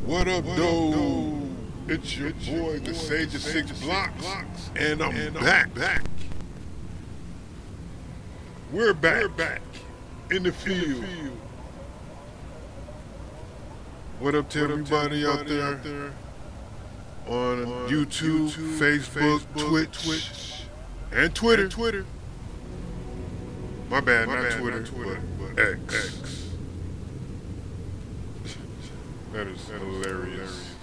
What up, though? It's your boy, the Sage of Six Blocks, and I'm back. We're back in the field. What up to everybody out there on YouTube, Facebook, Twitch, and Twitter. My bad, not Twitter, but X. That is hilarious.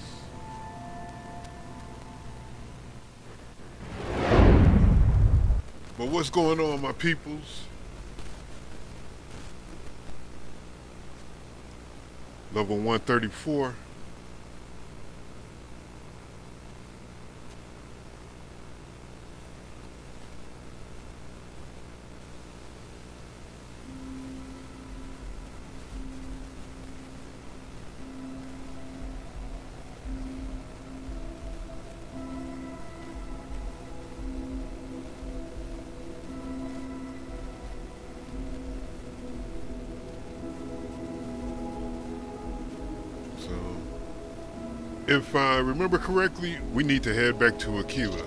But what's going on, my peoples? Level 134. If I remember correctly, we need to head back to Aquila.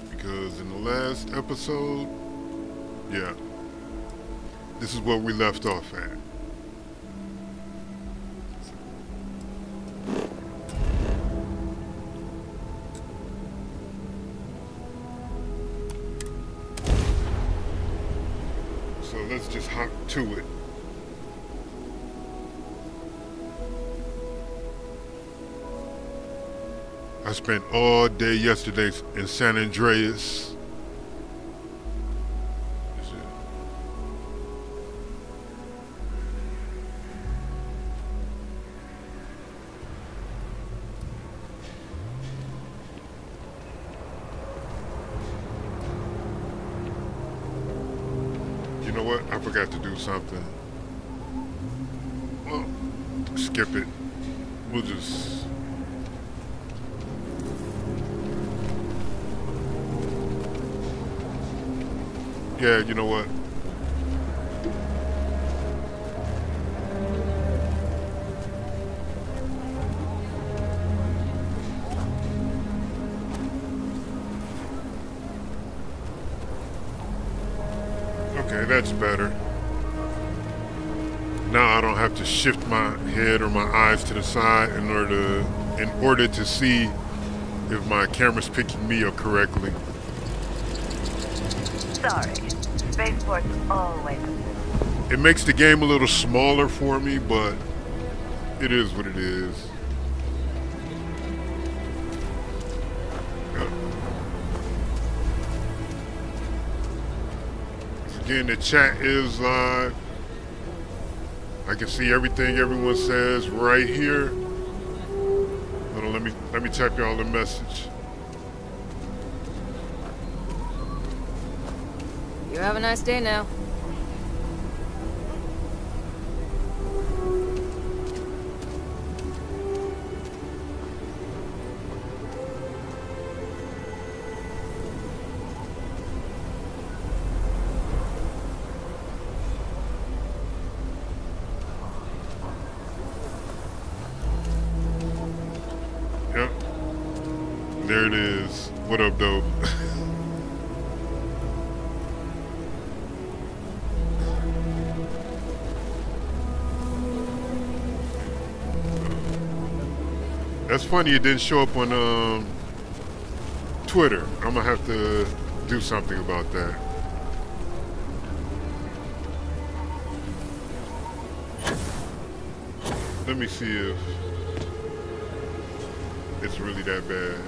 Because in the last episode, yeah, this is where we left off at. So let's just hop to it. I spent all day yesterday in San Andreas. You know what? I forgot to do something. Well, skip it. We'll just... Yeah, you know what? Okay, that's better. Now I don't have to shift my head or my eyes to the side in order to see if my camera's picking me up correctly. Sorry, spaceport's always. It makes the game a little smaller for me, but it is what it is. Again, the chat is live. I can see everything everyone says right here. Hold on, let me type y'all a message. You have a nice day now. Yep. There it is. What up, dope? That's funny it didn't show up on Twitter. I'm gonna have to do something about that. Let me see if it's really that bad.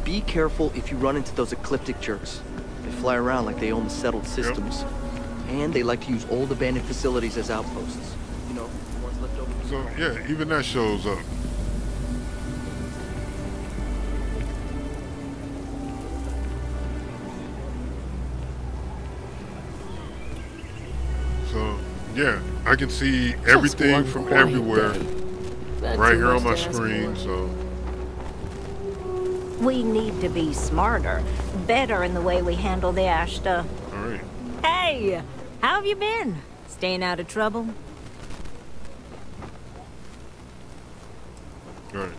Be careful if you run into those ecliptic jerks. They fly around like they own the settled systems. And they like to use old abandoned facilities as outposts. You know, the ones left over. So, yeah, even that shows up. So, yeah, I can see everything from everywhere right here on my screen, so. We need to be smarter, better in the way we handle the Ashta. All right. Hey, how have you been? Staying out of trouble? All right.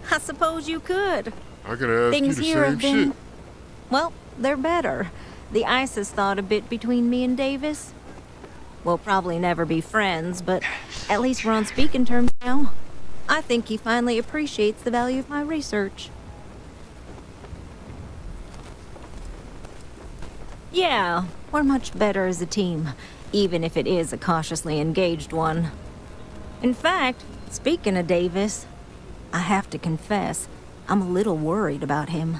I suppose you could. I could ask Things you the here same have been... shit. Well, they're better. The ice has thawed a bit between me and Davis. We'll probably never be friends, but at least we're on speaking terms now. I think he finally appreciates the value of my research. Yeah, we're much better as a team, even if it is a cautiously engaged one. In fact, speaking of Davis, I have to confess, I'm a little worried about him.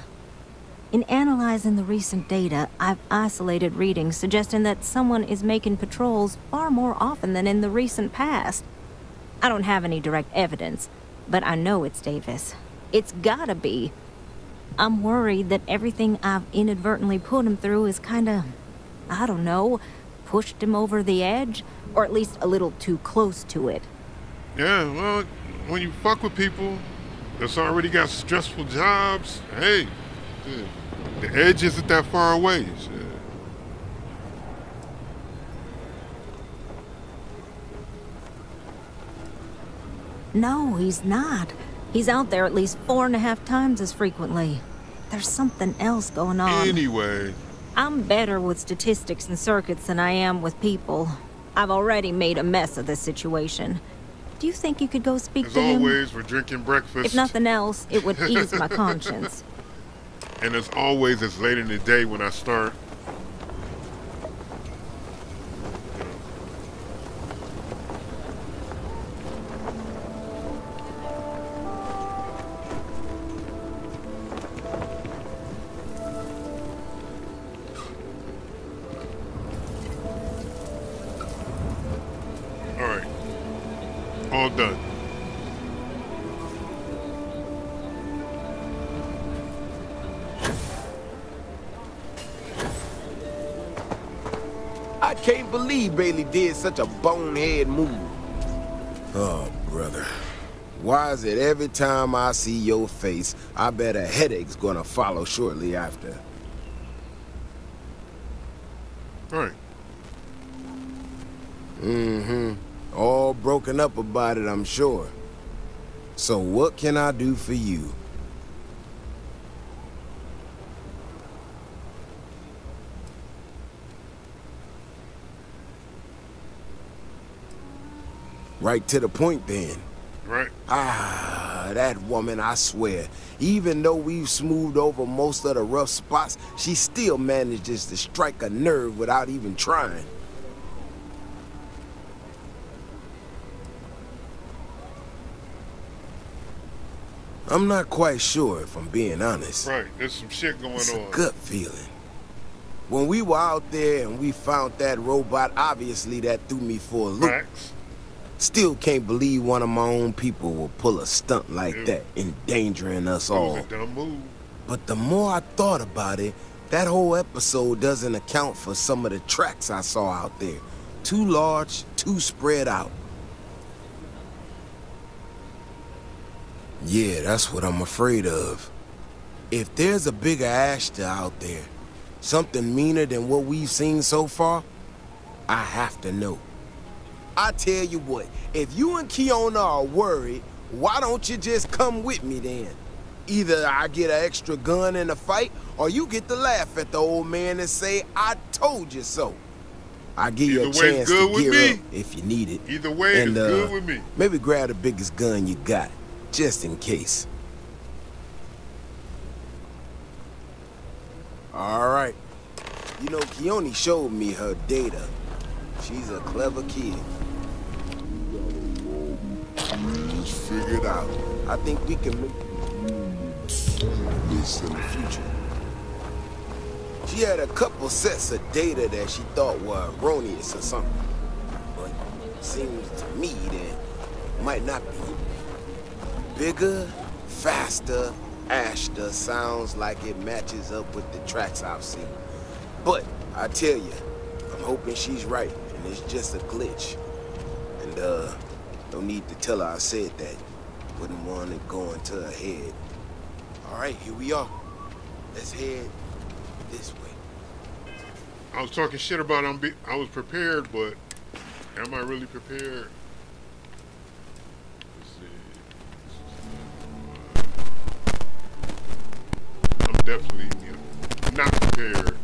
In analyzing the recent data, I've isolated readings suggesting that someone is making patrols far more often than in the recent past. I don't have any direct evidence, but I know it's Davis. It's gotta be. I'm worried that everything I've inadvertently put him through is kinda, I don't know, pushed him over the edge, or at least a little too close to it. Yeah, well, when you fuck with people that's already got stressful jobs, hey, the edge isn't that far away. Shit. No, he's not. He's out there at least 4.5 times as frequently. There's something else going on. Anyway. I'm better with statistics and circuits than I am with people. I've already made a mess of this situation. Do you think you could go speak to him? As always, we're drinking breakfast. If nothing else, it would ease my conscience. And as always, it's late in the day when I start. All right. All done. I can't believe Bailey did such a bonehead move. Oh, brother. Why is it every time I see your face, I bet a headache's gonna follow shortly after? All right. Mm-hmm. All broken up about it, I'm sure. So what can I do for you? Right to the point, then. Right. Ah, that woman, I swear. Even though we've smoothed over most of the rough spots, she still manages to strike a nerve without even trying. I'm not quite sure, if I'm being honest. Right. There's some shit going It's on. a gut feeling. When we were out there and we found that robot, obviously that threw me for a loop. Facts. Still can't believe one of my own people will pull a stunt like that, endangering us all. That was a dumb move. But the more I thought about it, that whole episode doesn't account for some of the tracks I saw out there. Too large, too spread out. Yeah, that's what I'm afraid of. If there's a bigger Ashta out there, something meaner than what we've seen so far, I have to know. I tell you what, if you and Kiona are worried, why don't you just come with me then? Either I get an extra gun in the fight, or you get to laugh at the old man and say, I told you so. I give you a chance to gear up if you need it. Either way, it's good with me. Maybe grab the biggest gun you got, just in case. All right. You know, Keone showed me her data. She's a clever kid. Just figured out. I think we can make this in the future. She had a couple sets of data that she thought were erroneous or something. But it seems to me that it might not be. Bigger, faster, Ashta sounds like it matches up with the tracks I've seen. But I tell you, I'm hoping she's right and it's just a glitch. And no need to tell her I said that. Wouldn't want it going to her head. All right, here we are. Let's head this way. I was talking shit about I was prepared, but am I really prepared? Let's see. I'm definitely not prepared.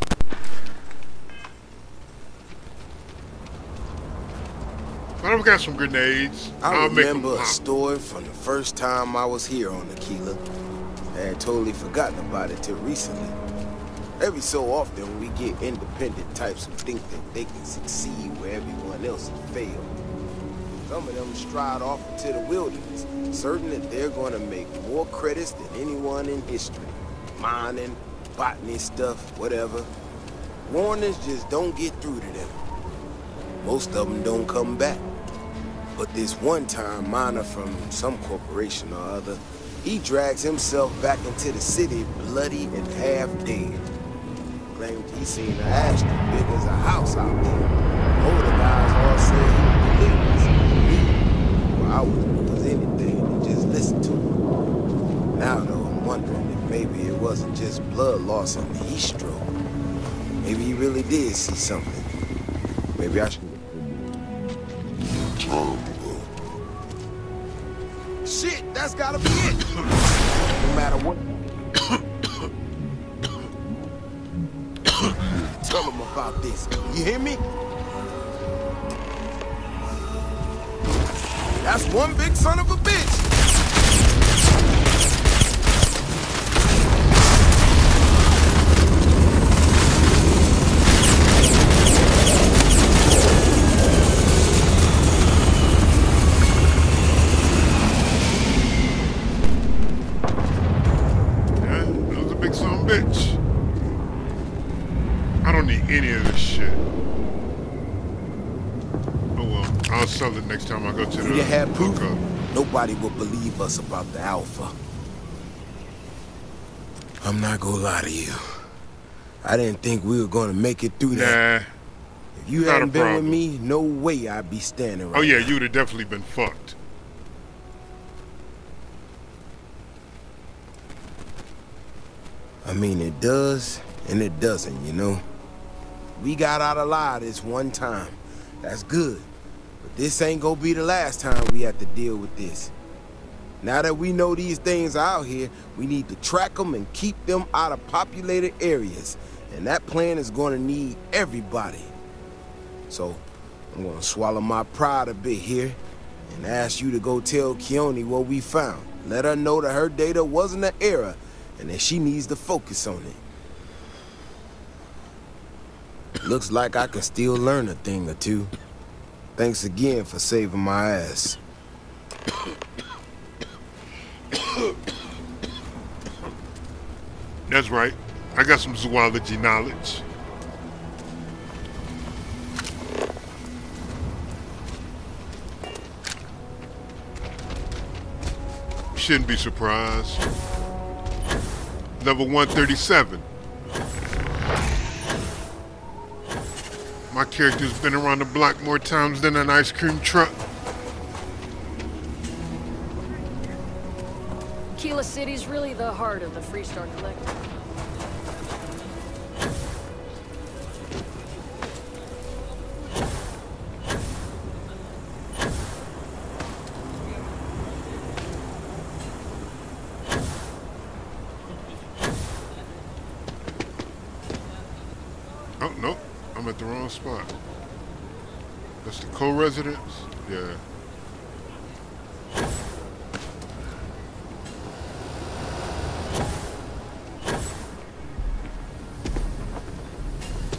But I've got some grenades. I remember a story from the first time I was here on Aquila. I had totally forgotten about it till recently. Every so often, we get independent types who think that they can succeed where everyone else has failed. Some of them stride off into the wilderness, certain that they're going to make more credits than anyone in history. Mining, botany stuff, whatever. Warnings just don't get through to them. Most of them don't come back. But this one-time miner from some corporation or other, he drags himself back into the city bloody and half dead. Claimed he seen an ash as big as a house out there. Older guys all say he was well, I wouldn't was anything and just listen to him. Now though, I'm wondering if maybe it wasn't just blood loss and heat stroke. Maybe he really did see something. Maybe I should... Shit, that's gotta be it. No matter what. Tell him about this. You hear me? That's one big son of a bitch. Bitch. I don't need any of this shit. Oh well, I'll sell it next time I go to the... If you had proof, nobody will believe us about the Alpha. I'm not gonna lie to you. I didn't think we were gonna make it through that. If you hadn't been with me, no way I'd be standing right now. Oh yeah, now. you would have definitely been fucked. I mean, it does, and it doesn't, you know? We got out alive this one time. That's good. But this ain't gonna be the last time we have to deal with this. Now that we know these things are out here, we need to track them and keep them out of populated areas. And that plan is gonna need everybody. So, I'm gonna swallow my pride a bit here and ask you to go tell Keone what we found. Let her know that her data wasn't an error and that she needs to focus on it. Looks like I can still learn a thing or two. Thanks again for saving my ass. That's right. I got some zoology knowledge. Shouldn't be surprised. Level 137. My character's been around the block more times than an ice cream truck. Aquila City's really the heart of the Freestar Collective. Oh, nope. I'm at the wrong spot. That's the co-residence? Yeah.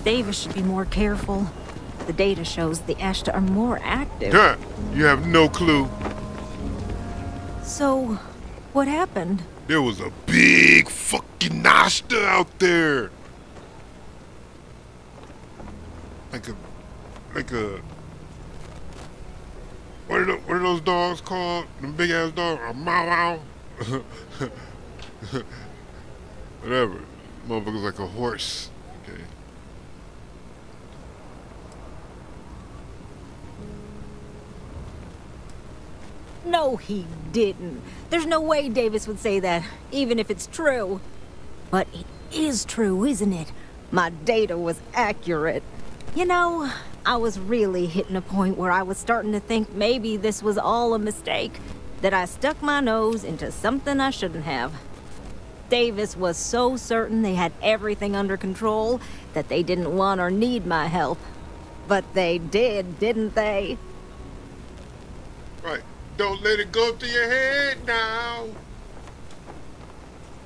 Davis should be more careful. The data shows the Ashta are more active. Yeah, you have no clue. So, what happened? There was a big fucking Ashta out there. like a, like a, what are those dogs called? Them big ass dogs? A mau wow? Whatever. Motherfucker's like a horse. Okay. No, he didn't. There's no way Davis would say that, even if it's true. But it is true, isn't it? My data was accurate. You know, I was really hitting a point where I was starting to think maybe this was all a mistake, that I stuck my nose into something I shouldn't have. Davis was so certain they had everything under control that they didn't want or need my help. But they did, didn't they? Right. Don't let it go through your head now.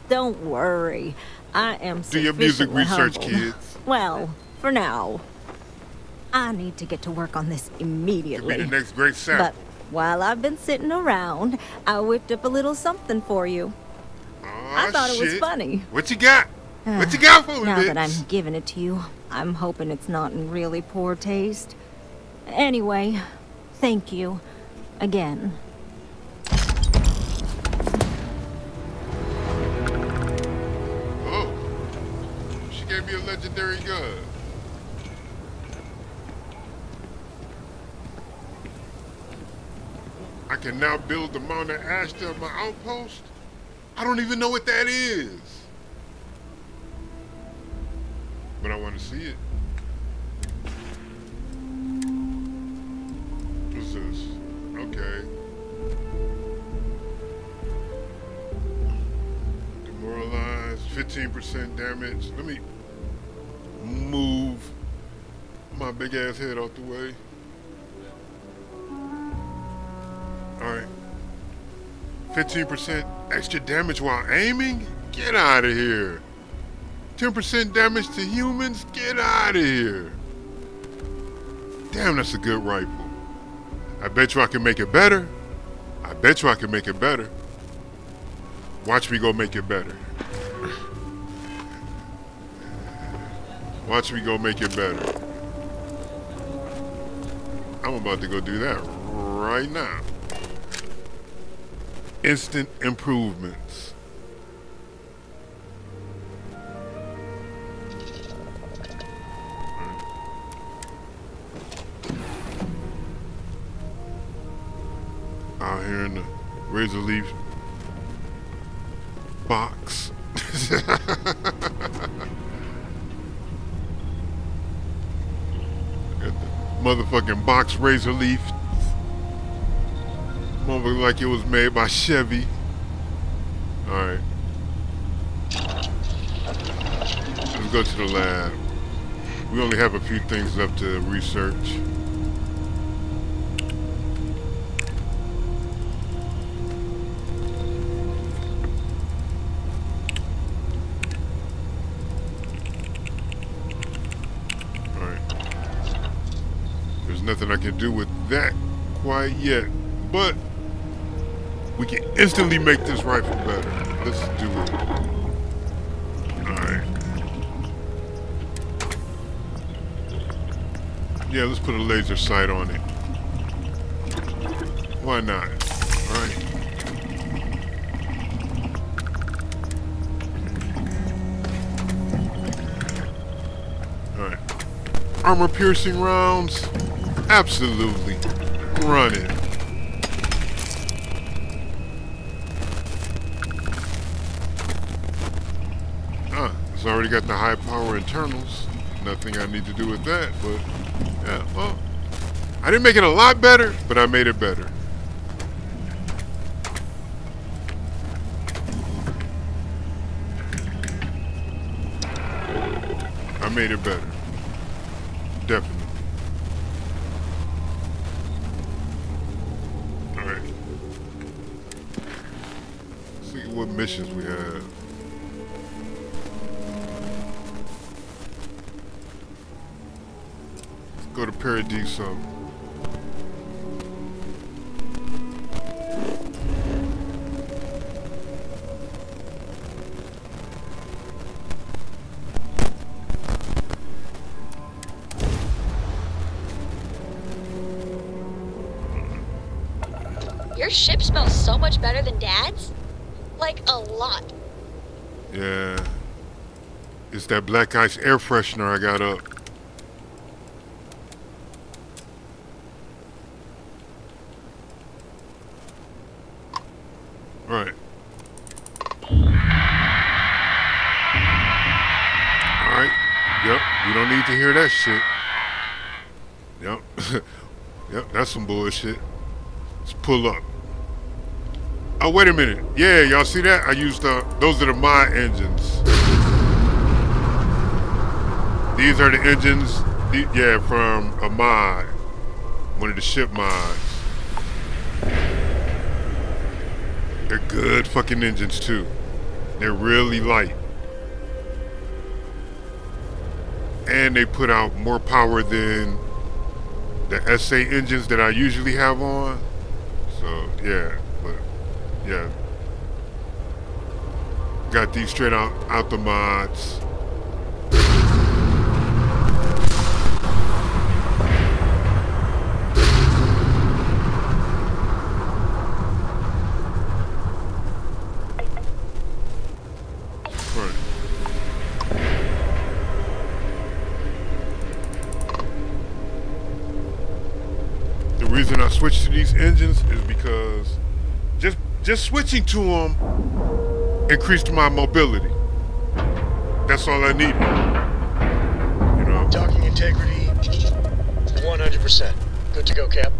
Don't worry. I am Do your music sufficiently research, humbled. kids. Well, for now. I need to get to work on this Could immediately. be the next great sample. But while I've been sitting around, I whipped up a little something for you. I thought it was funny. What you got? What you got for me, Now bitch? that I'm giving it to you, I'm hoping it's not in really poor taste. Anyway, thank you. Again. Oh. She gave me a legendary gun. I can now build the Mountain Ashton of my outpost? I don't even know what that is. But I want to see it. What's this? Okay. Demoralized, 15% damage. Let me move my big ass head out the way. Alright. 15% extra damage while aiming? Get out of here. 10% damage to humans? Get out of here. Damn, that's a good rifle. I bet you I can make it better. I bet you I can make it better. Watch me go make it better. Watch me go make it better. I'm about to go do that right now. Instant improvements. Out here in the razor leaf box. Got the motherfucking box razor leaf. Motherfucker like it was made by Chevy. Alright. Let's go to the lab. We only have a few things left to research. Nothing I can do with that quite yet, but we can instantly make this rifle better. Let's do it. Alright. Yeah, let's put a laser sight on it. Why not? Alright. Alright. Armor piercing rounds. Absolutely. Run it. It's already got the high power internals. Nothing I need to do with that, but yeah, well, I didn't make it a lot better, but I made it better. I made it better. Definitely. What missions we have. Let's go to Paradiso. your ship smells so much better than Dad's. Like, a lot. Yeah. It's that black ice air freshener I got up. Right. Alright. Yep. We don't need to hear that shit. Yep. Yep, that's some bullshit. Let's pull up. Oh, wait a minute. Yeah, y'all see that? I used those are the mod engines. These are the engines, yeah, from a mod. One of the ship mods. They're good fucking engines too. They're really light. And they put out more power than the SA engines that I usually have on. So, yeah, but, yeah. Got these straight out the mods. The reason I switched to these engines is because just switching to them increased my mobility. That's all I needed. You know? Docking integrity, 100%. Good to go, Cap.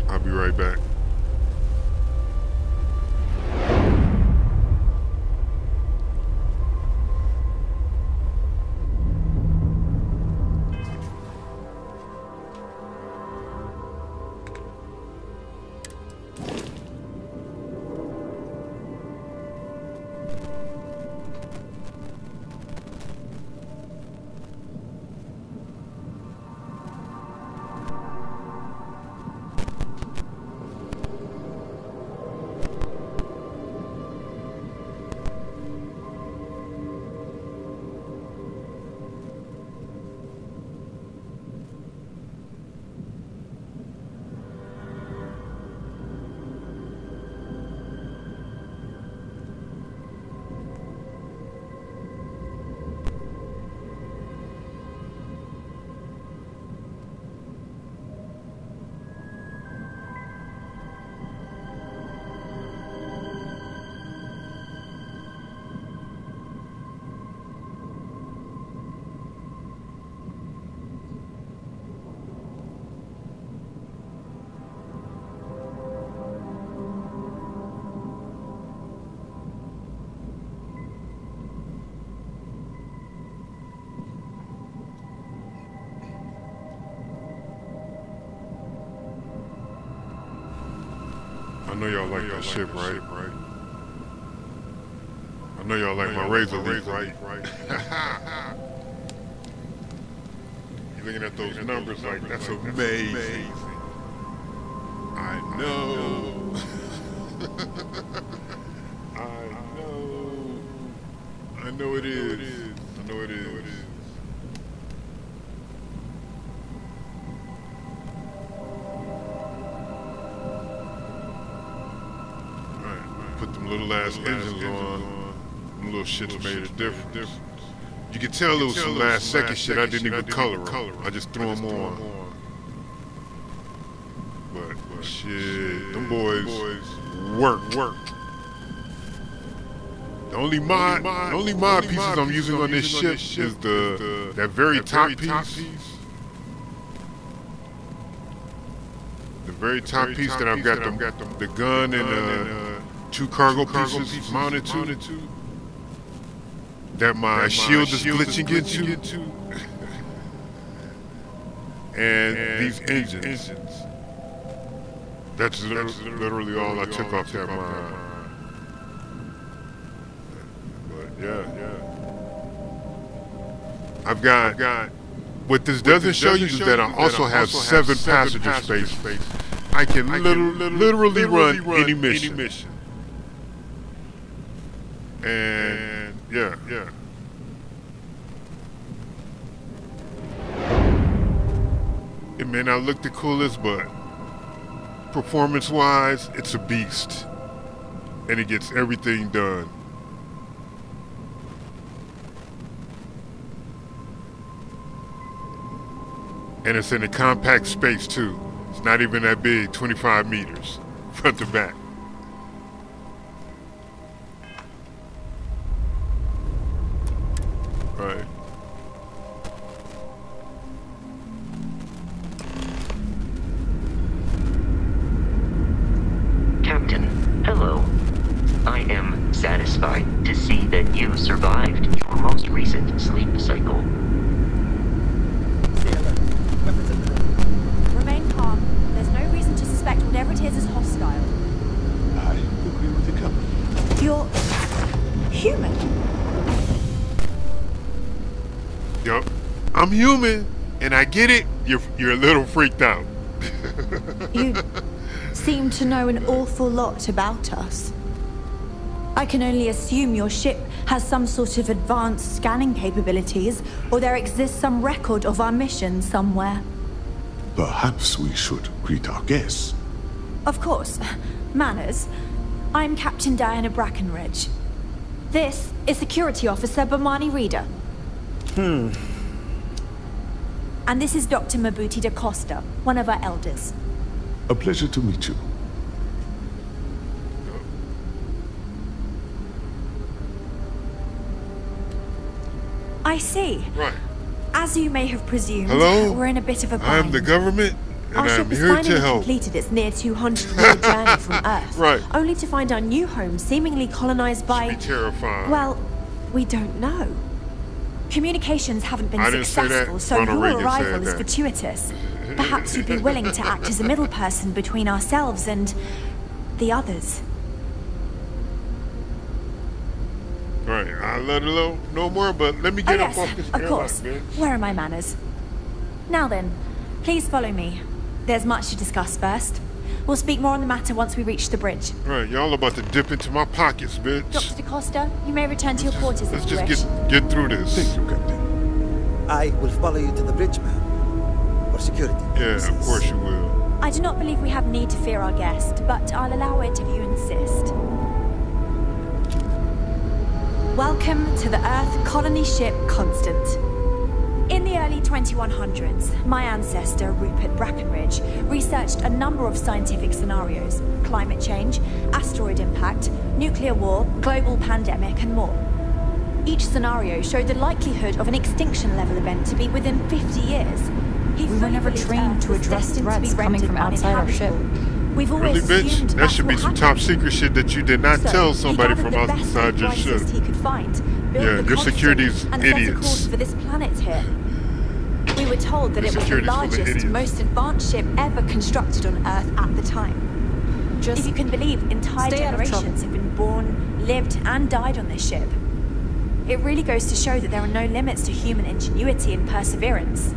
I'll be right back. I know y'all like that ship, right? I know y'all like my razor leaf, right? You're looking at those numbers like, that's amazing. I know. I know it is. I know it is. Put them little ass engines on. Them little shits made a difference. You can tell it was some last second shit. I didn't even color them. I just threw them on. But shit, them boys work. The only mod pieces I'm using on this ship is that very top piece. The very top piece that I've got the gun and two cargo pieces mounted to, that my shield is glitching into, and these engines. That's literally all I took off that mine. But yeah. I've got. What this doesn't show you is that I also have 7 passenger spaces. I can literally run any mission. And yeah. It may not look the coolest, but performance-wise, it's a beast. And it gets everything done. And it's in a compact space too. It's not even that big, 25 meters, front to back. Right. Captain, hello. I am satisfied to see that you survived your most recent sleep cycle. Remain calm. There's no reason to suspect whatever it is hostile. I agree with the captain. You're human. Yup. I'm human, and I get it. You're a little freaked out. You seem to know an awful lot about us. I can only assume your ship has some sort of advanced scanning capabilities, or there exists some record of our mission somewhere. Perhaps we should greet our guests. Of course. Manners. I'm Captain Diana Brackenridge. This is Security Officer Bomani Reader. And this is Dr. Mabuti da Costa, one of our elders. A pleasure to meet you. I see. Right. As you may have presumed, Hello? we're in a bit of a bind. I'm the government, and Our ship I'm has here finally to help. completed its near 200-year journey from Earth, Right. only to find our new home seemingly colonized by... Should be terrifying. Well, we don't know. Communications haven't been I didn't say that. successful, so Ronald your Reagan arrival said is that. fortuitous. Perhaps you'd be willing to act as a middle person between ourselves and the others. Right, I'll let it know no more, but let me Oh get yes, up off this of course. airlock, bitch. Where are my manners? Now then, please follow me. There's much to discuss first. We'll speak more on the matter once we reach the bridge. Right, y'all about to dip into my pockets, bitch. Dr. DaCosta, you may return to your quarters Let's if you just wish. get through this. Thank you, Captain. I will follow you to the bridge, ma'am. For security purposes. Yeah, of course you will. I do not believe we have need to fear our guest, but I'll allow it if you insist. Welcome to the Earth colony ship Constant. In the early 2100s, my ancestor, Rupert Brackenridge, researched a number of scientific scenarios: climate change, asteroid impact, nuclear war, global pandemic, and more. Each scenario showed the likelihood of an extinction-level event to be within 50 years. We were never trained to address threats coming from outside our ship. We've Really, always bitch? assumed That that's should be what some happened. top secret shit that you did not So, tell somebody he from gathered the best outside your ship. advisors he could find, built Yeah, the your Constant, security's and set a idiots. course for this planet here. We were told that Your it was the security's full of largest, idiots. most advanced ship ever constructed on Earth at the time. Just If you can believe, entire stay out of generations have been born, lived, and died on this ship. It really goes to show that there are no limits to human ingenuity and perseverance.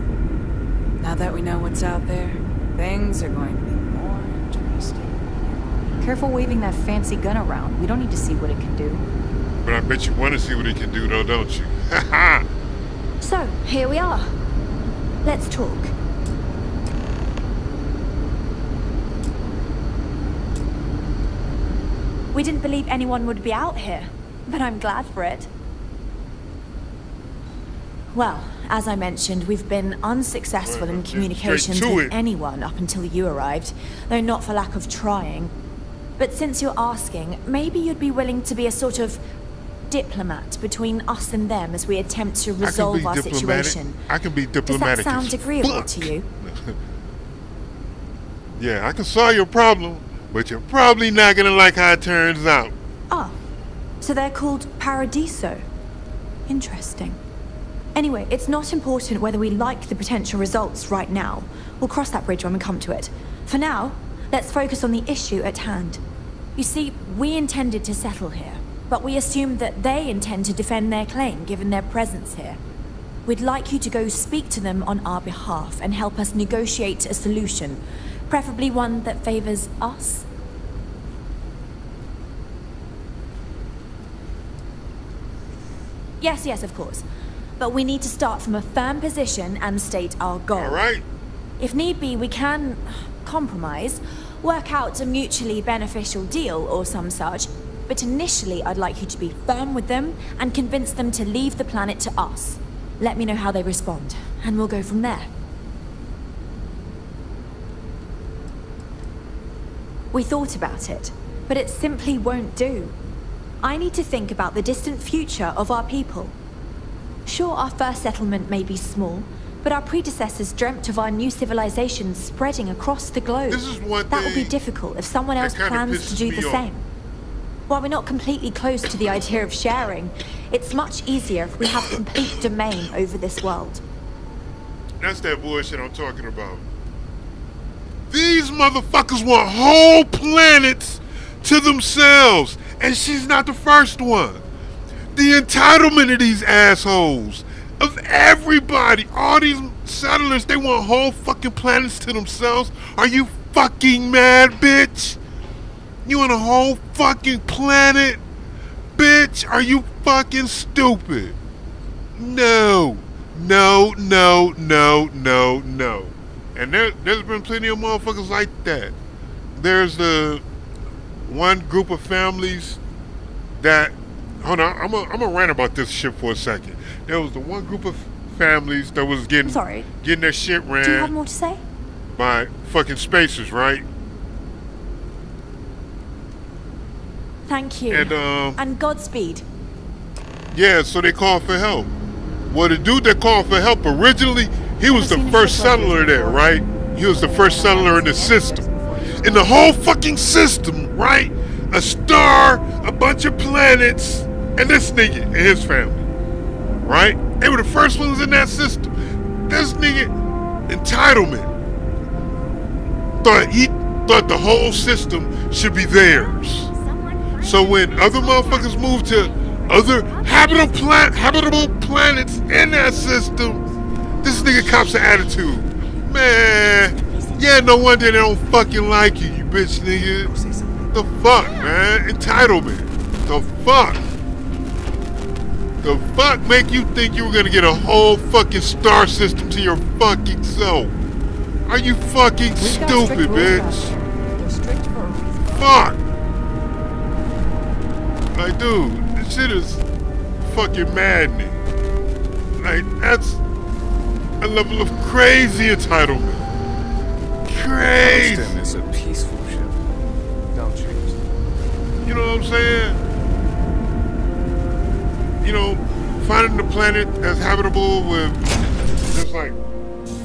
Now that we know what's out there, things are going to be more interesting. Careful waving that fancy gun around. We don't need to see what it can do. But I bet you want to see what he can do, though, don't you? Ha So, here we are. Let's talk. We didn't believe anyone would be out here, but I'm glad for it. Well, as I mentioned, we've been unsuccessful in communications Straight to with it. anyone up until you arrived, though not for lack of trying. But since you're asking, maybe you'd be willing to be a sort of diplomat between us and them as we attempt to resolve our situation. I can be Does diplomatic. that sound as agreeable fuck. to you? Yeah, I can solve your problem, but you're probably not gonna like how it turns out. Ah, so they're called Paradiso. Interesting. Anyway, it's not important whether we like the potential results right now. We'll cross that bridge when we come to it. For now, let's focus on the issue at hand. You see, we intended to settle here, but we assumed that they intend to defend their claim given their presence here. We'd like you to go speak to them on our behalf and help us negotiate a solution, preferably one that favors us. Yes, of course. But we need to start from a firm position and state our goal. All right. If need be, we can compromise, work out a mutually beneficial deal or some such. But initially, I'd like you to be firm with them and convince them to leave the planet to us. Let me know how they respond, and we'll go from there. We thought about it, but it simply won't do. I need to think about the distant future of our people. Sure, our first settlement may be small, but our predecessors dreamt of our new civilization spreading across the globe. This is one that will be thing difficult if someone else plans to do the same. While we're not completely close to the idea of sharing, it's much easier if we have complete domain over this world. That's that bullshit I'm talking about. These motherfuckers want whole planets to themselves, and she's not the first one. The entitlement of these assholes, of everybody, all these settlers, they want whole fucking planets to themselves. Are you fucking mad, bitch? You want a whole fucking planet? Bitch, are you fucking stupid? No. No, no, no, no, no. And there's been plenty of motherfuckers like that. There's the one group of families that, hold on, I'm gonna rant about this shit for a second. There was the one group of families that was getting their shit ran. Do you have more to say? By fucking spacers, right? Thank you. And Godspeed. Yeah, so they called for help. Well, the dude that called for help originally, he was the first settler there, right? He was the first settler in the system. In the whole fucking system, right? A star, a bunch of planets, and this nigga and his family, right? They were the first ones in that system. This nigga, entitlement, thought the whole system should be theirs. So when other motherfuckers moved to other habitable planets in that system, this nigga cops an attitude. Man, yeah, no wonder they don't fucking like you, you bitch nigga. The fuck, man? Entitlement. The fuck? The fuck make you think you were gonna get a whole fucking star system to your fucking self? Are you fucking stupid, bitch? Fuck. Like, dude, this shit is fucking maddening. Like, that's a level of crazy entitlement. Crazy. Austin is a peaceful ship. Don't change that. You know what I'm saying? You know, finding the planet that's habitable with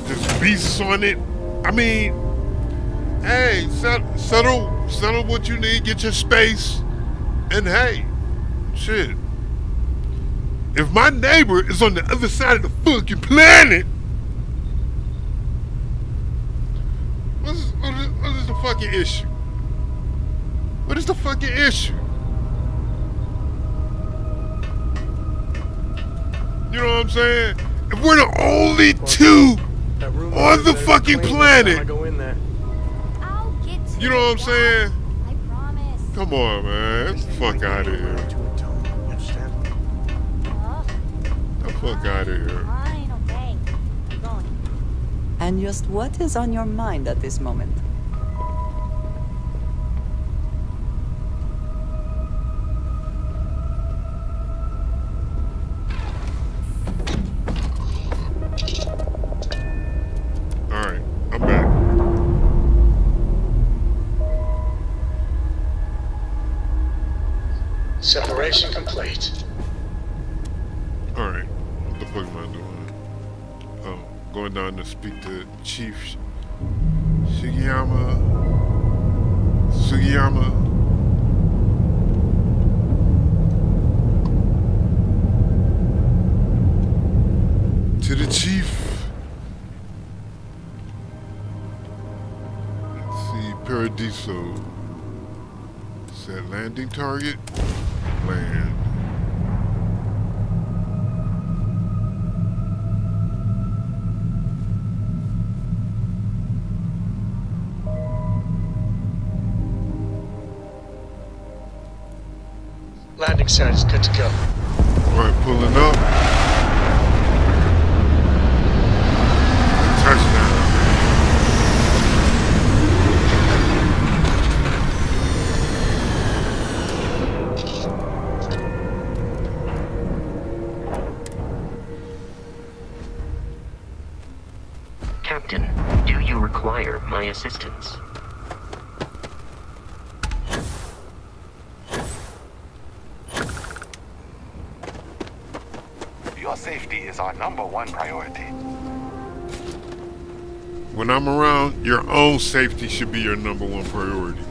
just beasts on it. I mean, hey, settle what you need, get your space. And hey, shit, if my neighbor is on the other side of the fucking planet, what is the fucking issue? What is the fucking issue? You know what I'm saying? If we're the only two on the fucking planet, you know what I'm saying? Come on, man. Get the fuck out of here. Get the fuck out of here. And just what is on your mind at this moment? Alright, I'm back. Separation complete. Alright, what the fuck am I doing? Oh, going down to speak to Chief Sugiyama. To the chief. Let's see, Paradiso. Set landing target. Land. Landing site is good to go. Alright, pulling up. Touchdown. you require my assistance? Your safety is our #1 priority. When I'm around, your own safety should be your #1 priority.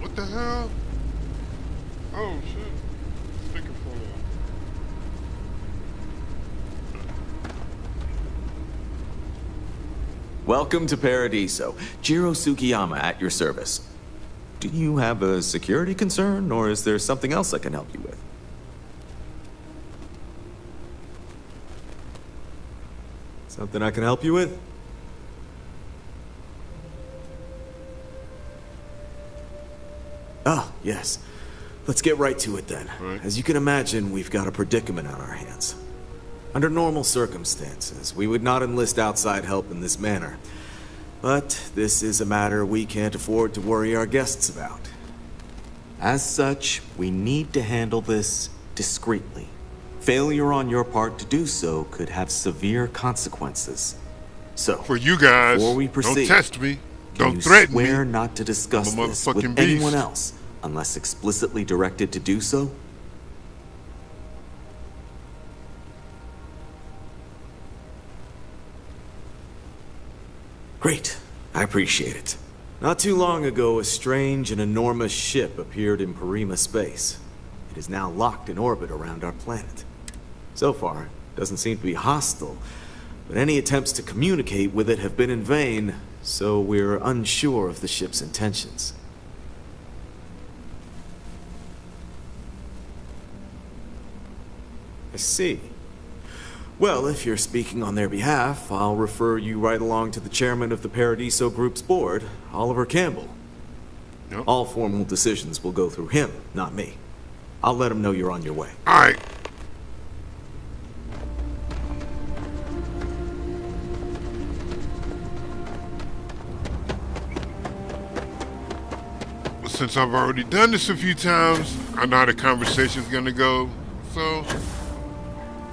What the hell? Oh shit. Speakerphone. Welcome to Paradiso. Jiro Tsukiyama at your service. Do you have a security concern, or is there something else I can help you with? Something I can help you with? Ah, yes. Let's get right to it then. As you can imagine, we've got a predicament on our hands. Under normal circumstances, we would not enlist outside help in this manner. But this is a matter we can't afford to worry our guests about. As such, we need to handle this discreetly. Failure on your part to do so could have severe consequences. So, for you guys, before we proceed, don't test me, don't you threaten me. Swear not to discuss this with anyone else unless explicitly directed to do so? Great. I appreciate it. Not too long ago, a strange and enormous ship appeared in Parima space. It is now locked in orbit around our planet. So far, it doesn't seem to be hostile, but any attempts to communicate with it have been in vain, so we're unsure of the ship's intentions. I see. Well, if you're speaking on their behalf, I'll refer you right along to the chairman of the Paradiso Group's board, Oliver Campbell. Yep. All formal decisions will go through him, not me. I'll let him know you're on your way. All right. Well, since I've already done this a few times, I know how the conversation's gonna go, so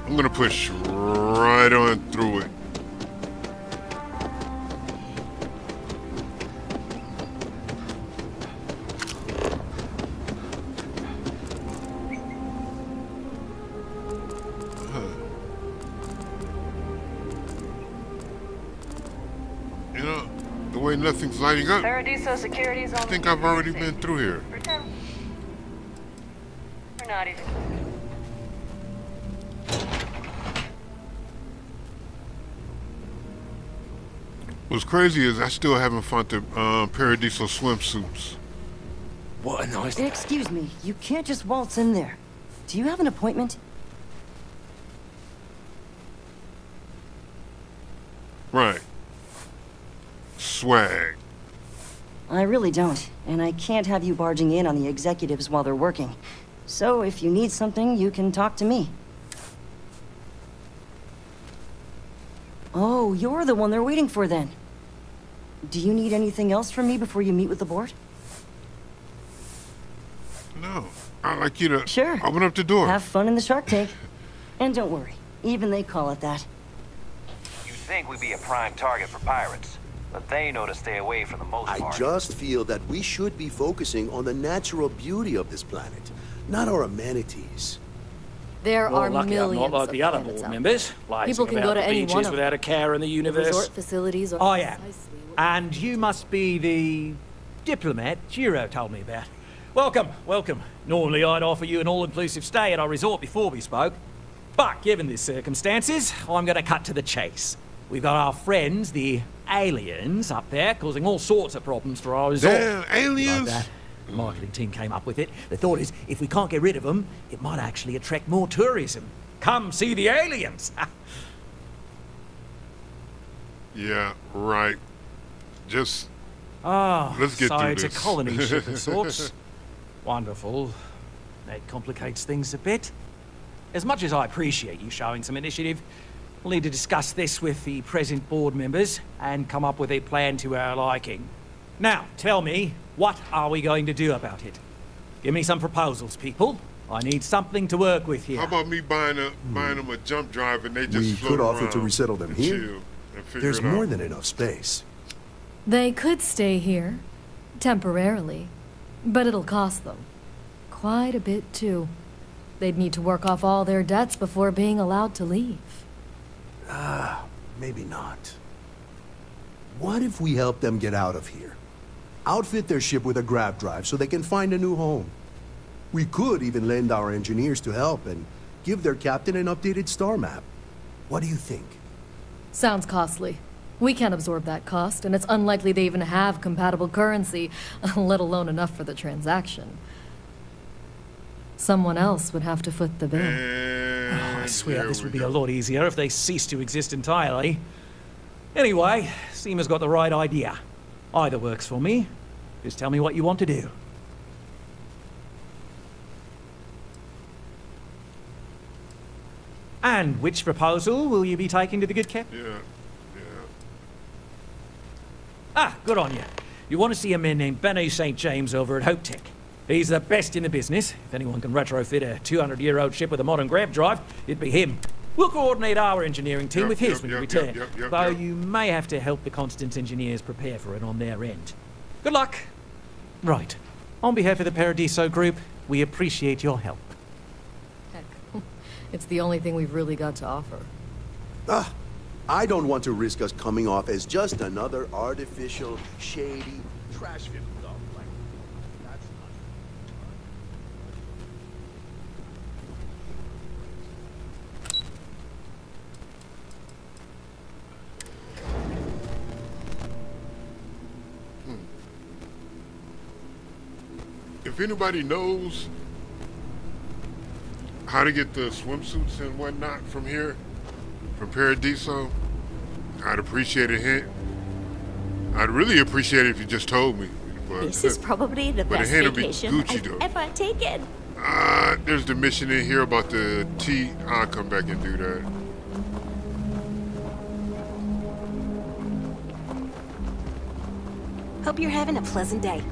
I'm gonna push right on through it. You know, the way nothing's lighting up, Paradiso security's on. I think I've already been through here. We're not even. What's crazy is I still haven't found the Paradiso swimsuits. What a noise. Excuse me, you can't just waltz in there. Do you have an appointment? Right. Swag. I really don't, and I can't have you barging in on the executives while they're working. So if you need something, you can talk to me. Oh, you're the one they're waiting for then. Do you need anything else from me before you meet with the board? No. I'd like you to sure. Open up the door. Have fun in the Shark Tank. And don't worry, even they call it that. You'd think we'd be a prime target for pirates, but they know to stay away for the most part. I just feel that we should be focusing on the natural beauty of this planet, not our amenities. There Well, are lucky millions I'm not like of the other planets board out members, there. blazing People can about go to the any beaches one of without a care in the universe. Resort facilities are Oh, yeah. precisely And you must be the diplomat Jiro told me about. Welcome, welcome. Normally I'd offer you an all-inclusive stay at our resort before we spoke. But given the circumstances, I'm going to cut to the chase. We've got our friends, the aliens, up there, causing all sorts of problems for our resort. Damn, aliens! Like that. The marketing team came up with it. The thought is, if we can't get rid of them, it might actually attract more tourism. Come see the aliens! Yeah, right. Just let's get so through it's this. a colony ship of sorts. Wonderful. That complicates things a bit. As much as I appreciate you showing some initiative, we'll need to discuss this with the present board members and come up with a plan to our liking. Now, tell me, what are we going to do about it? Give me some proposals, people. I need something to work with here. How about me buying them a jump drive and they just We float could offer around to resettle them and here, chill? and figure There's it out. more than enough space. They could stay here, temporarily, but it'll cost them quite a bit too. They'd need to work off all their debts before being allowed to leave. Maybe not. What if we help them get out of here? Outfit their ship with a grab drive so they can find a new home. We could even lend our engineers to help and give their captain an updated star map. What do you think? Sounds costly. We can't absorb that cost, and it's unlikely they even have compatible currency, let alone enough for the transaction. Someone else would have to foot the bill. I swear this would be a lot easier if they ceased to exist entirely. Anyway, Seema's got the right idea. Either works for me. Just tell me what you want to do. And which proposal will you be taking to the good captain? Yeah. Ah, good on you. You want to see a man named Benny St. James over at Hope Tech. He's the best in the business. If anyone can retrofit a 200-year-old ship with a modern grav drive, it'd be him. We'll coordinate our engineering team with his when you return. Though you may have to help the Constance engineers prepare for it on their end. Good luck. Right. On behalf of the Paradiso Group, we appreciate your help. Heck, it's the only thing we've really got to offer. I don't want to risk us coming off as just another artificial, shady, trash-filled dog. That's not... If anybody knows how to get the swimsuits and whatnot from here, from Paradiso, I'd appreciate a hint. I'd really appreciate it if you just told me. But, this is probably the best vacation I've ever taken. There's the mission in here about the tea. I'll come back and do that. Hope you're having a pleasant day.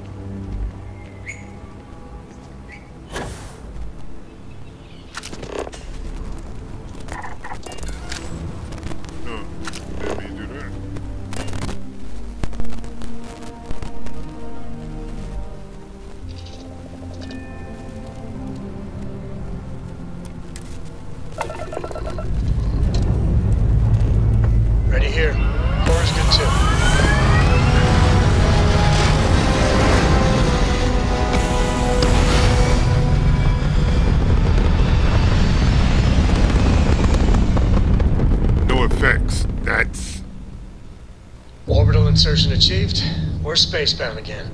Ready here. Core's good too. No effects. That's... Orbital insertion achieved. We're spacebound again.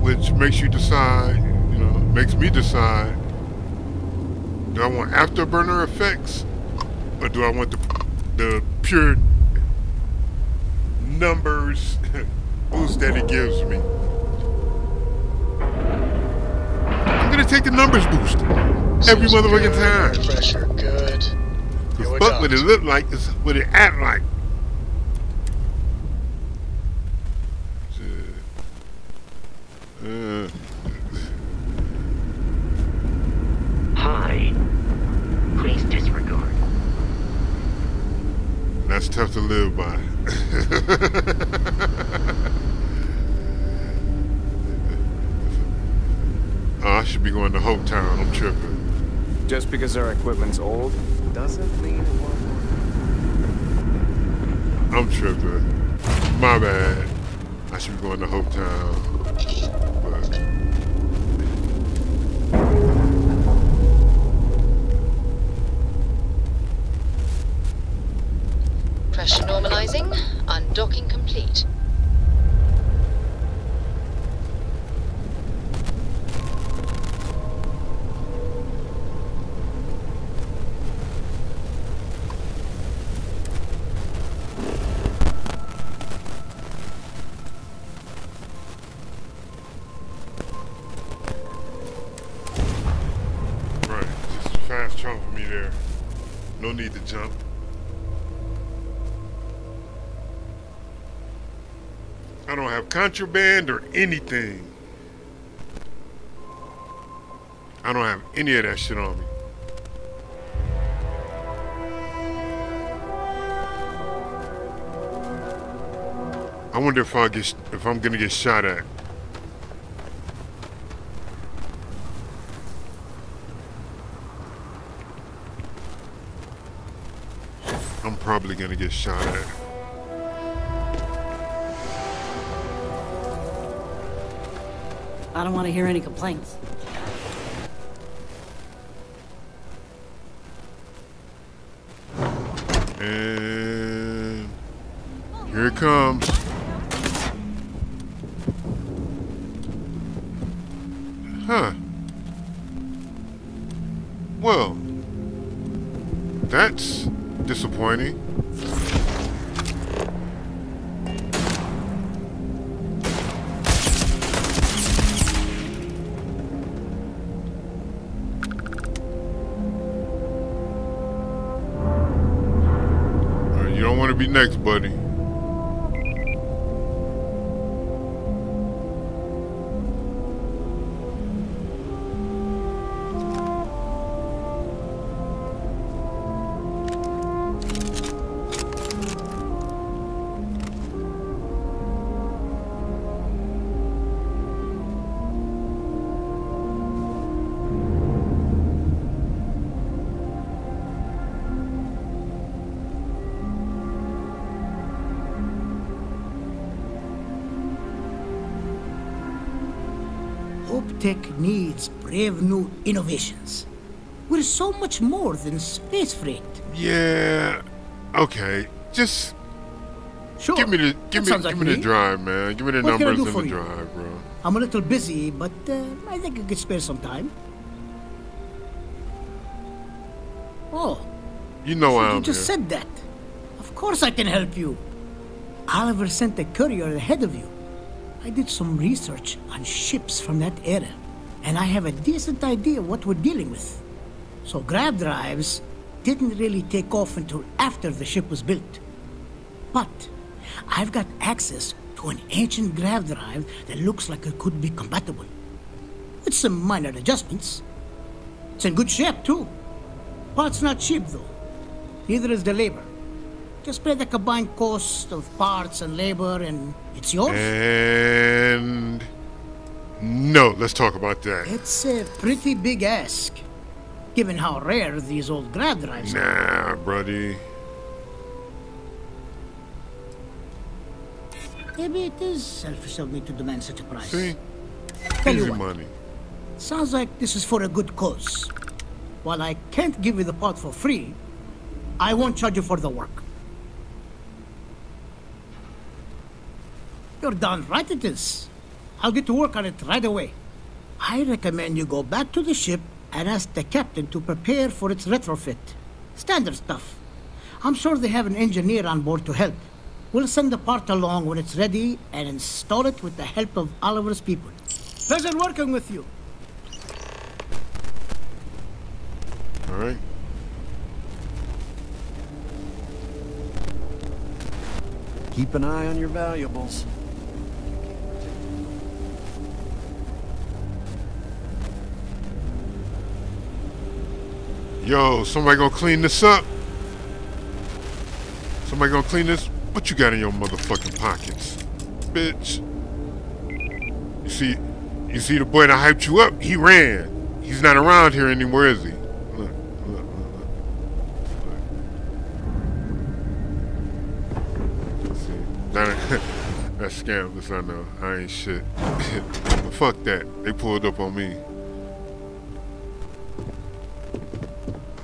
Which makes you decide, makes me decide, do I want afterburner effects? Or do I want the pure numbers boost that it gives me? I'm gonna take the numbers boost every motherfucking time. Pressure, good. Cause fuck what it look like is what it act like. Hi. Please disregard. That's tough to live by. Oh, I should be going to Hope Town. I'm tripping. Just because our equipment's old doesn't mean it won't work. I'm tripping. My bad. I should be going to Hope Town. But... Pressure normalizing. Undocking complete. Right, just fast travel me there. No need to jump. I don't have contraband or anything. I don't have any of that shit on me. I wonder if I'm gonna get shot at. I'm probably gonna get shot at. I don't want to hear any complaints. And here it comes. Huh. Well, that's disappointing. You don't want to be next, buddy. Tech needs brave new innovations. We're so much more than space freight. Yeah. Okay. Just sure. Give me the drive, man. Give me the numbers and the drive, bro. I'm a little busy, but I think I could spare some time. Oh. You know I'm You just said that. Of course I can help you. Oliver sent a courier ahead of you. I did some research on ships from that era, and I have a decent idea what we're dealing with. So grav drives didn't really take off until after the ship was built. But I've got access to an ancient grav drive that looks like it could be compatible. With some minor adjustments. It's in good shape, too. Parts not cheap, though. Neither is the labor. Just pay the combined cost of parts and labor, and it's yours. And no, let's talk about that. It's a pretty big ask, given how rare these old grav drives Nah, are. buddy. Maybe it is selfish of me to demand such a price. See? Tell Easy you what, money. sounds like this is for a good cause. While I can't give you the part for free, I won't charge you for the work. You're darn right it is. I'll get to work on it right away. I recommend you go back to the ship and ask the captain to prepare for its retrofit. Standard stuff. I'm sure they have an engineer on board to help. We'll send the part along when it's ready and install it with the help of Oliver's people. Pleasure working with you. All right. Keep an eye on your valuables. Yo, somebody gonna clean this up? Somebody gonna clean this? What you got in your motherfucking pockets, bitch? You see the boy that hyped you up? He ran. He's not around here anymore, is he? Look. See, that's scandalous, I know. I ain't shit. But fuck that. They pulled up on me.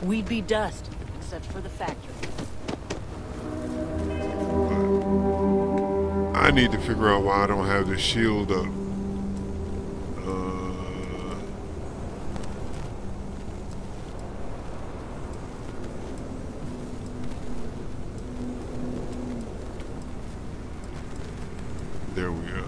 We'd be dust, except for the factory. I need to figure out why I don't have this shield up. There we are.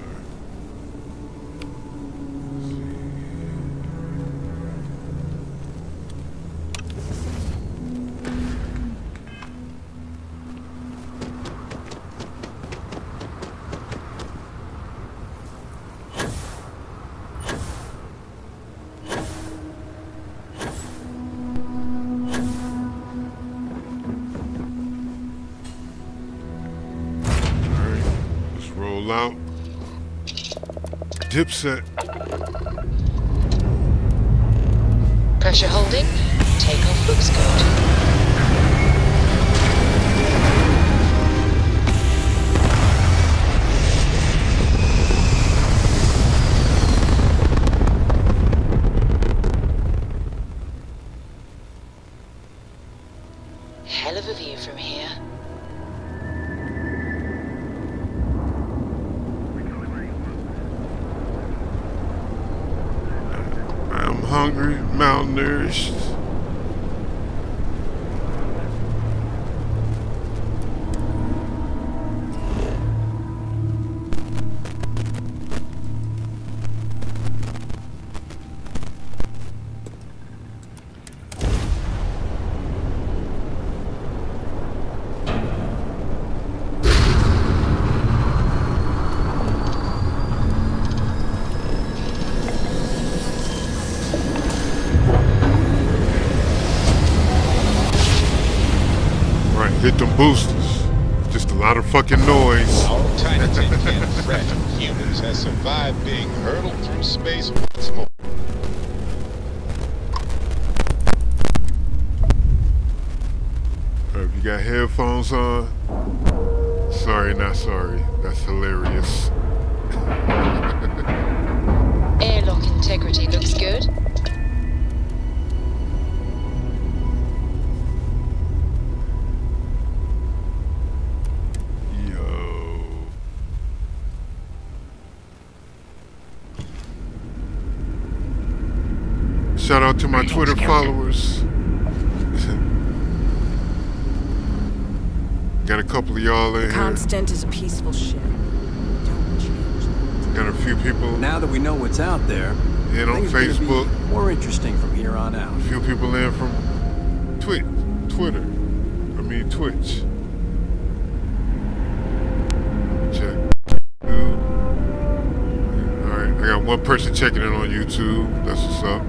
Dipset. Pressure holding. Takeoff looks good. Hell of a view from here. I'm hungry, malnourished. Hit them boosters. Just a lot of fucking noise. Our tiny tin can of fragile humans has survived being hurtled through space once more. If you got headphones on, sorry, not sorry. That's hilarious. Airlock integrity looks good. Shout out to my Twitter followers. Got a couple of y'all in here. Constant is a peaceful ship. Don't change. Got a few people. Now that we know what's out there, in on Facebook. More interesting from here on out. A few people in from Twitch. Check. Alright, I got one person checking in on YouTube. That's what's up.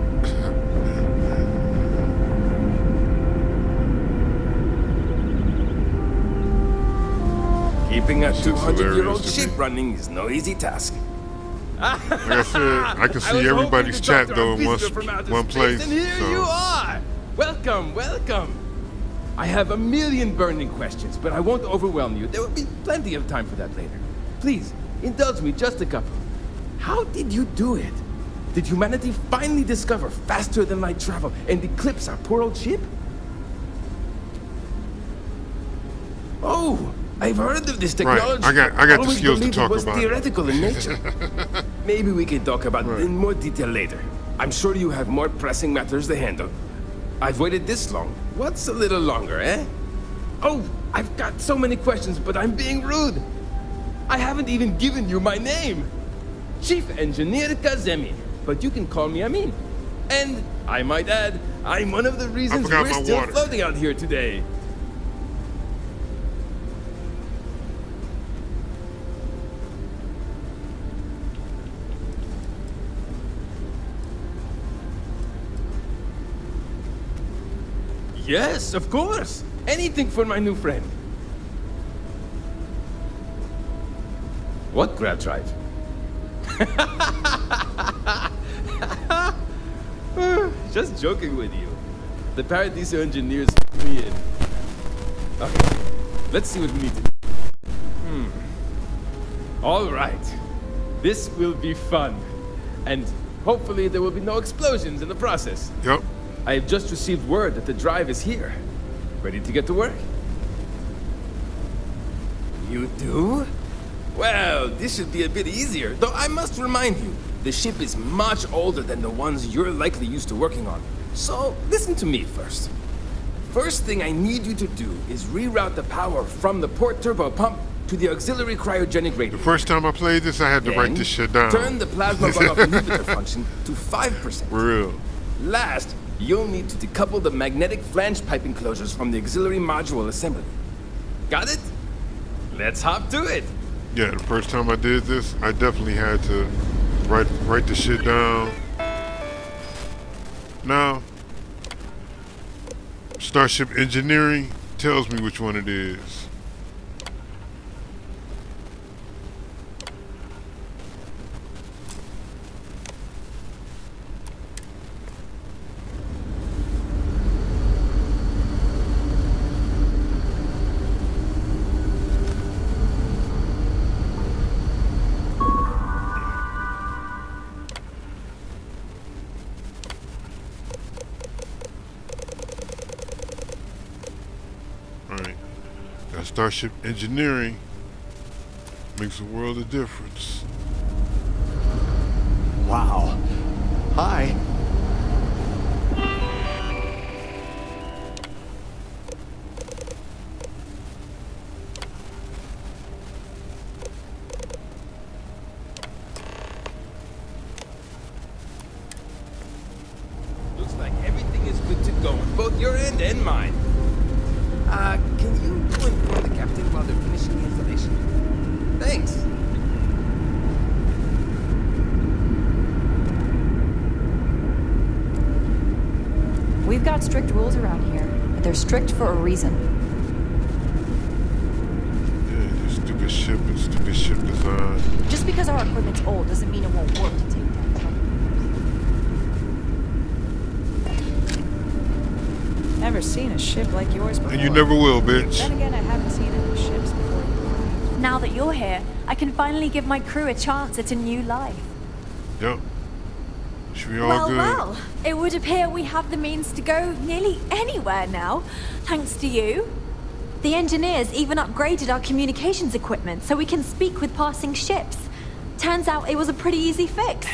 Keeping a 200-year-old ship running is no easy task. Like I said, I can see everybody's chat though in one place. And here you are! Welcome, welcome! I have a million burning questions, but I won't overwhelm you. There will be plenty of time for that later. Please, indulge me just a couple. How did you do it? Did humanity finally discover faster than light travel and eclipse our poor old ship? Oh! I've heard of this technology. Right. I got the skills to talk about. It was about. Theoretical in nature. Maybe we can talk about it in more detail later. I'm sure you have more pressing matters to handle. I've waited this long. What's a little longer, eh? Oh, I've got so many questions, but I'm being rude. I haven't even given you my name. Chief Engineer Kazemi, but you can call me Amin. And I might add, I'm one of the reasons we're still floating out here today. Yes, of course. Anything for my new friend. What grab drive? Just joking with you. The Paradiso engineers put me in. Okay, let's see what we need to do. All right. This will be fun. And hopefully there will be no explosions in the process. Yep. I have just received word that the drive is here. Ready to get to work? You do? Well, this should be a bit easier, though I must remind you, the ship is much older than the ones you're likely used to working on. So, listen to me first. First thing I need you to do is reroute the power from the port turbo pump to the auxiliary cryogenic radiator. The first time I played this, I had to write this shit down. Turn the plasma runoff inhibitor function to 5%. For real. Last, you'll need to decouple the magnetic flange pipe enclosures from the auxiliary module assembly. Got it? Let's hop to it. Yeah, the first time I did this, I definitely had to write the shit down. Now, Starship Engineering tells me which one it is. That starship engineering makes a world of difference. Wow. Hi. Looks like everything is good to go on both your end and mine. Can you go inform the captain while they're finishing the installation? Thanks. We've got strict rules around here, but they're strict for a reason. Yeah, this stupid ship and stupid ship design. Just because our equipment's old doesn't mean it won't work to take down trouble. Never seen a ship like yours before. And you never will, bitch. Then again, I haven't seen any ships before. Now that you're here, I can finally give my crew a chance at a new life. Yep. Should we all good? Well, it would appear we have the means to go nearly anywhere now, thanks to you. The engineers even upgraded our communications equipment so we can speak with passing ships. Turns out it was a pretty easy fix.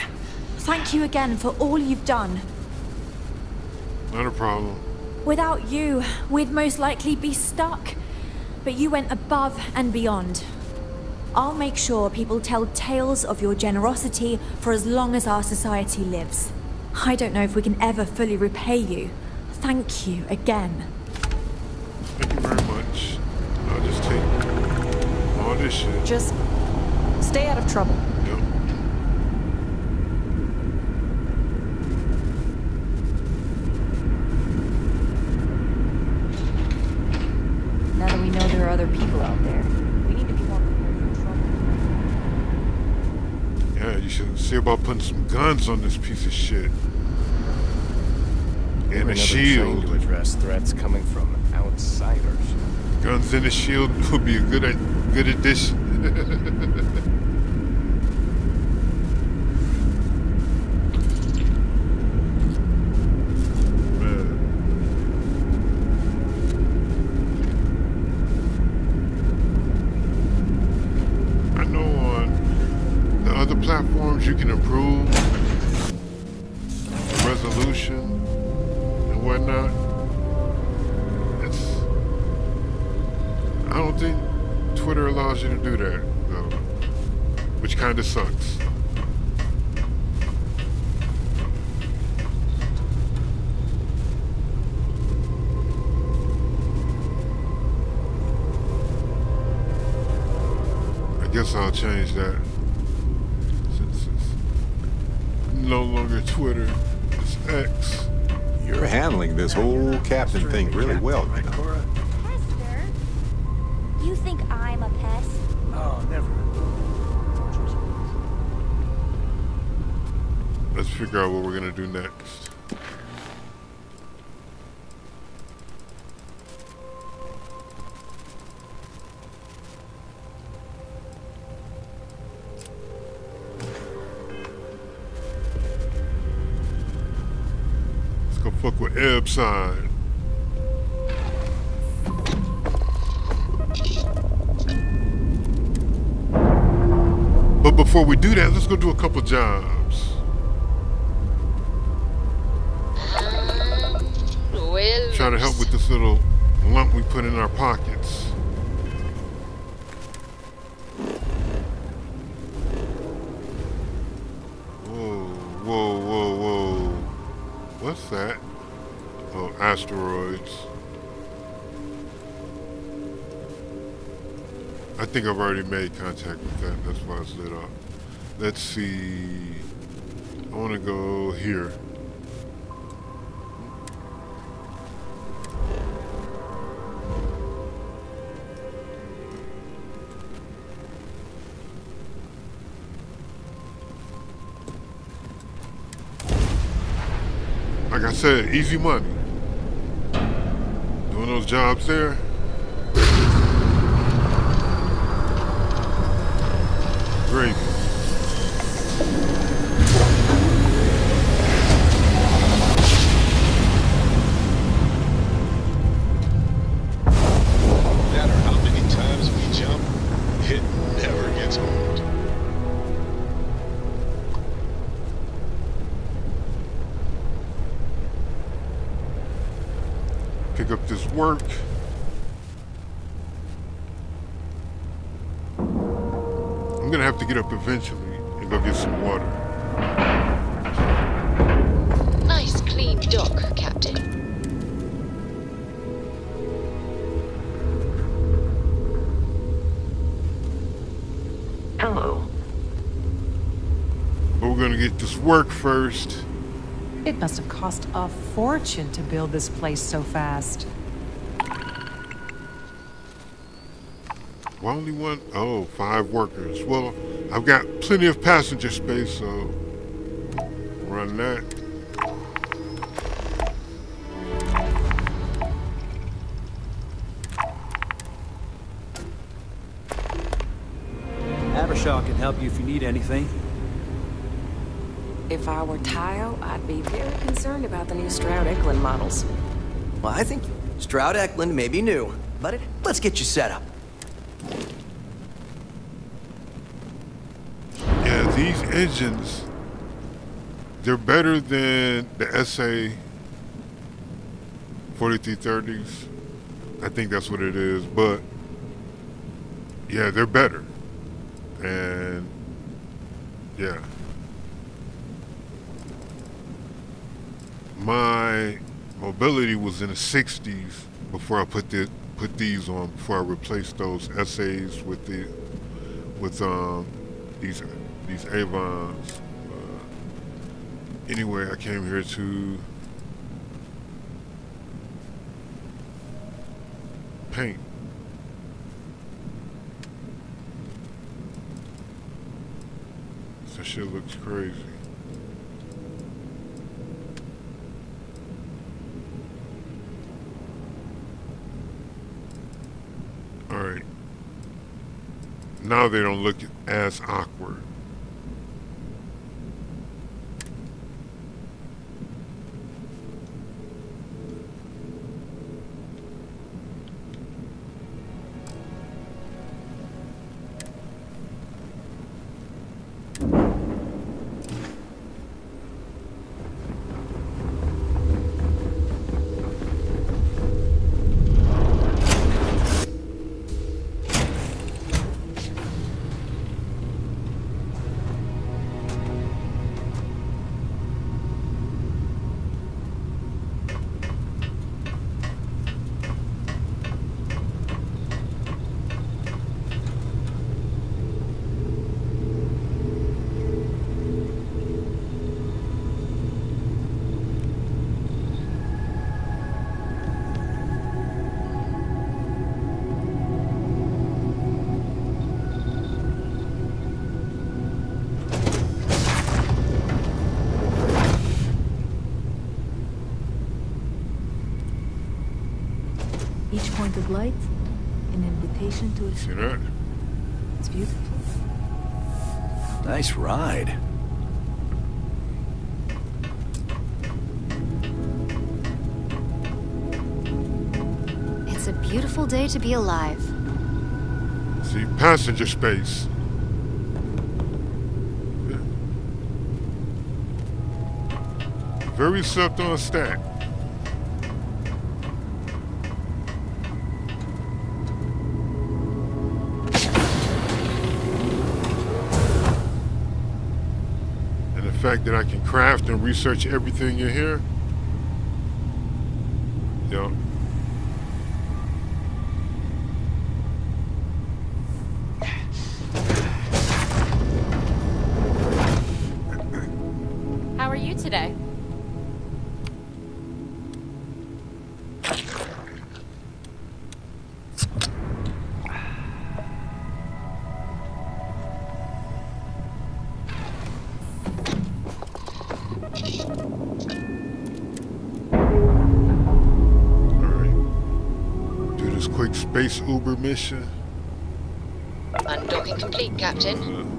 Thank you again for all you've done. Not a problem. Without you, we'd most likely be stuck. But you went above and beyond. I'll make sure people tell tales of your generosity for as long as our society lives. I don't know if we can ever fully repay you. Thank you again. Thank you very much. I'll just take all this shit. Just stay out of trouble. Yep. Now that we know there are other people out there, we need to be more prepared for trouble. Yeah, you should see about putting some guns on this piece of shit. And a shield. To address threats coming from outsiders. Guns and a shield would be a good addition. I know on the other platforms you can improve the resolution and whatnot. I don't think Twitter allows you to do that, though, which kind of sucks. I guess I'll change that since it's no longer Twitter, it's X. You're handling this whole captain thing really well, you know. You think I'm a pest? Oh, never. Let's figure out what we're gonna do next. Let's go fuck with Ebb side. But before we do that, let's go do a couple jobs. Well, Try to help with this little lump we put in our pockets. Whoa, whoa, whoa, whoa. What's that? Oh, asteroids. I think I've already made contact with that. That's why it's lit up. Let's see. I want to go here. Like I said, easy money. Doing those jobs there. Great. That or how many Pick up this work. I'm gonna have to get up eventually and go get some water. Nice clean dock, Captain. Hello. But we're gonna get this work first. It must have cost a fortune to build this place so fast. Why only one? Oh, 5 workers. Well, I've got plenty of passenger space, so run that. Abershaw can help you if you need anything. If I were Tile, I'd be very concerned about the new Stroud-Eklund models. Well, I think Stroud-Eklund may be new, but let's get you set up. Yeah, these engines, they're better than the SA 4330s. I think that's what it is, but yeah, they're better. And yeah. My mobility was in the 60s before I put these on, before I replaced those SAs with these Avons. Anyway, I came here to paint. That shit looks crazy. Alright. Now they don't look as awkward. Each point of light, an invitation to See that? It's beautiful. Nice ride. It's a beautiful day to be alive. See, passenger space. Very soft on stack. The fact that I can craft and research everything in here. Yeah. How are you today? Quick space Uber mission. Undocking complete, Captain.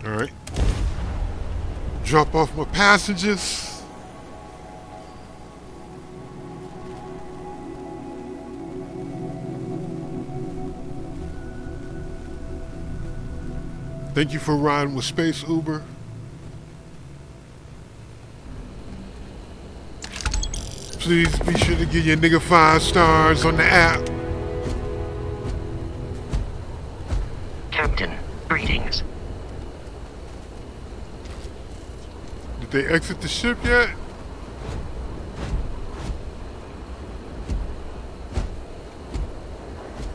Alright. Drop off my passengers. Thank you for riding with Space Uber. Please be sure to give your nigga 5 stars on the app. Captain, greetings. Did they exit the ship yet?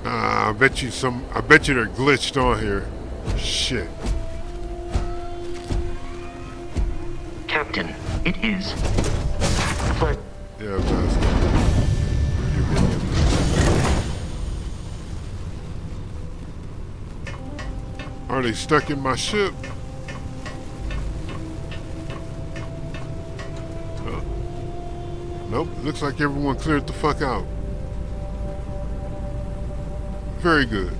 I bet you they're glitched on here. Shit. Captain, it is. But yeah, bastard. Are they stuck in my ship? Nope, looks like everyone cleared the fuck out. Very good.